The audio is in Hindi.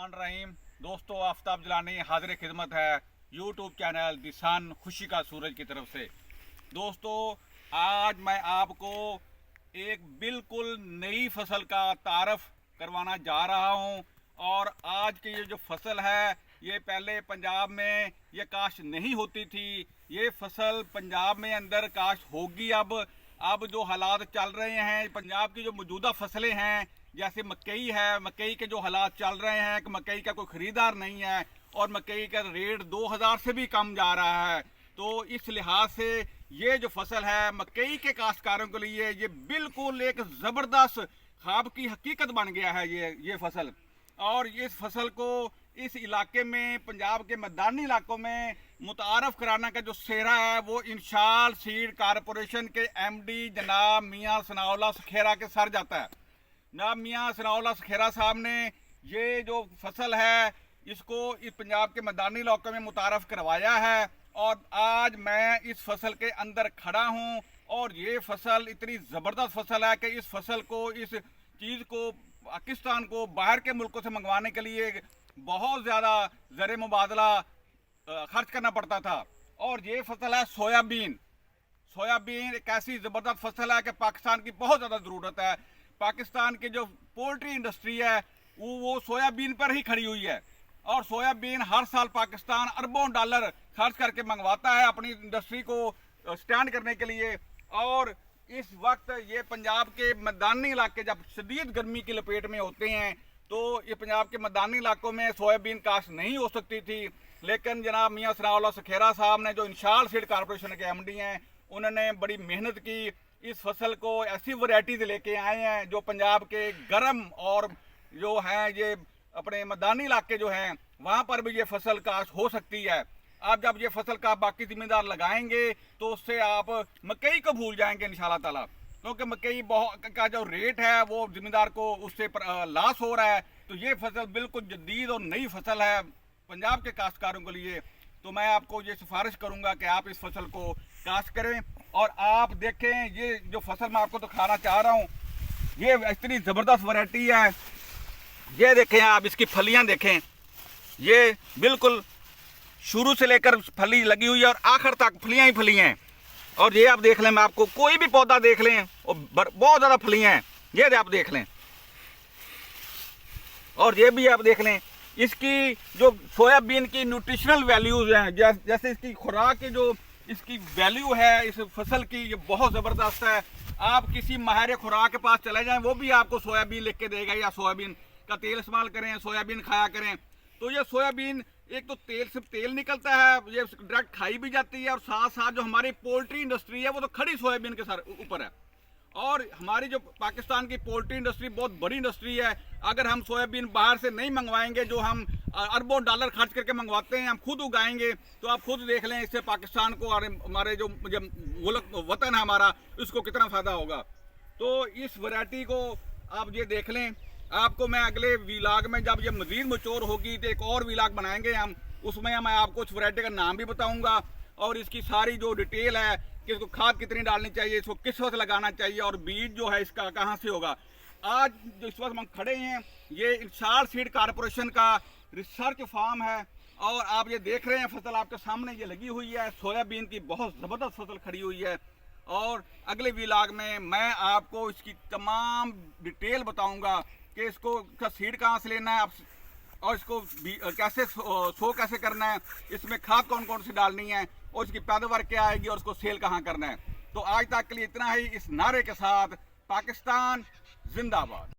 रहीम। दोस्तों, आफ्ताब जलानी हाजिर खिदमत है यूट्यूब चैनल द सन खुशी का सूरज की तरफ से। दोस्तों, आज मैं आपको एक बिल्कुल नई फसल का तारफ़ करवाना जा रहा हूं। और आज की ये जो फसल है, ये पहले पंजाब में ये काश्त नहीं होती थी। ये फसल पंजाब में अंदर काश्त होगी। अब जो हालात चल रहे हैं, पंजाब की जो मौजूदा फसलें हैं, जैसे मकई है, मकई के जो हालात चल रहे हैं कि मकई का कोई ख़रीदार नहीं है और मकई का रेट 2000 से भी कम जा रहा है। तो इस लिहाज से ये जो फसल है मकई के काश्तकारों के लिए ये बिल्कुल एक ज़बरदस्त ख्वाब की हकीकत बन गया है ये फसल। और इस फसल को इस इलाके में, पंजाब के मैदानी इलाकों में मुतारफ़ कराने का जो सेहरा है वो इंशाल सीड कारपोरेशन के MD जनाब मियाँ सनाउल्लाह सखेरा के सर जाता है। जनाब मियाँ सनाउल्लाह सखेरा साहब ने ये जो फसल है इसको इस पंजाब के मैदानी इलाकों में मुतारफ़ करवाया है। और आज मैं इस फसल के अंदर खड़ा हूँ और ये फसल इतनी ज़बरदस्त फसल है कि इस फसल को, इस चीज़ को, पाकिस्तान को बाहर के मुल्कों से मंगवाने के लिए बहुत ज़्यादा ज़र मुबादला खर्च करना पड़ता था। और ये फसल है सोयाबीन। सोयाबीन एक ऐसी ज़बरदस्त फसल है कि पाकिस्तान की बहुत ज़्यादा ज़रूरत है। पाकिस्तान की जो पोल्ट्री इंडस्ट्री है वो सोयाबीन पर ही खड़ी हुई है। और सोयाबीन हर साल पाकिस्तान अरबों डॉलर खर्च करके मंगवाता है अपनी इंडस्ट्री को स्टैंड करने के लिए। और इस वक्त ये पंजाब के मैदानी इलाके जब शदीद गर्मी की लपेट में होते हैं तो ये पंजाब के मैदानी इलाकों में सोयाबीन काश्त नहीं हो सकती थी। लेकिन जनाब मियाँ सनाउल्लाह सखेरा साहब ने, जो इंशाल सीड कारपोरेशन के MD हैं, उन्होंने बड़ी मेहनत की। इस फसल को ऐसी वैरायटीज लेके आए हैं जो पंजाब के गर्म और जो हैं ये अपने मैदानी इलाके जो हैं वहाँ पर भी ये फसल काश्त हो सकती है। आप जब ये फसल का बाकी जिम्मेदार लगाएंगे तो उससे आप मकई को भूल जाएंगे इंशाल्लाह ताला, क्योंकि मकई का जो रेट है वो जिम्मेदार को उससे लॉस हो रहा है। तो ये फसल बिल्कुल जदीद और नई फसल है पंजाब के काश्तकारों के लिए। तो मैं आपको ये सिफारिश करूँगा कि आप इस फसल को काश्त करें। और आप देखें, ये जो फसल मैं आपको दिखाना चाह रहा हूँ ये इतनी ज़बरदस्त वैरायटी है। ये देखें आप, इसकी फलियाँ देखें, ये बिल्कुल शुरू से लेकर फली लगी हुई है और आखिर तक फलियाँ ही फलियाँ हैं। और ये आप देख लें, मैं आपको कोई भी पौधा देख लें और बहुत ज़्यादा फलियाँ हैं, ये आप देख लें। और ये भी आप देख लें, इसकी जो सोयाबीन की न्यूट्रिशनल वैल्यूज हैं, जैसे इसकी खुराक की जो इसकी वैल्यू है इस फसल की, ये बहुत ज़बरदस्त है। आप किसी माहिर खुराक के पास चले जाएं, वो भी आपको सोयाबीन लिख के देगा, या सोयाबीन का तेल इस्तेमाल करें, सोयाबीन खाया करें। तो ये सोयाबीन एक तो तेल से तेल निकलता है, ये डायरेक्ट खाई भी जाती है, और साथ साथ जो हमारी पोल्ट्री इंडस्ट्री है वो तो खड़ी सोयाबीन के ऊपर है। और हमारी जो पाकिस्तान की पोल्ट्री इंडस्ट्री बहुत बड़ी इंडस्ट्री है। अगर हम सोयाबीन बाहर से नहीं मंगवाएंगे, जो हम अरबों डॉलर खर्च करके मंगवाते हैं, हम खुद उगाएंगे, तो आप खुद देख लें इससे पाकिस्तान को और हमारे जो वतन है हमारा, उसको कितना फ़ायदा होगा। तो इस वैरायटी को आप ये देख लें। आपको मैं अगले व्लॉग में, जब ये मज़ीद मैच्योर होगी तो एक और व्लॉग बनाएंगे हम, उसमें मैं आपको उस वैरायटी का नाम भी बताऊँगा और इसकी सारी जो डिटेल है कि इसको खाद कितनी डालनी चाहिए, इसको किस वक्त लगाना चाहिए और बीज जो है इसका कहाँ से होगा। आज जो इस वक्त हम खड़े हैं ये इंशाल सीड कारपोरेशन का रिसर्च फार्म है। और आप ये देख रहे हैं फसल आपके सामने ये लगी हुई है, सोयाबीन की बहुत ज़बरदस्त फसल खड़ी हुई है। और अगले व्लॉग में मैं आपको इसकी तमाम डिटेल बताऊँगा कि इसको सीड कहाँ से लेना है और इसको कैसे सो कैसे करना है, इसमें खाद कौन कौन सी डालनी है और इसकी पैदावार क्या आएगी और उसको सेल कहाँ करना है। तो आज तक के लिए इतना ही। इस नारे के साथ, पाकिस्तान जिंदाबाद।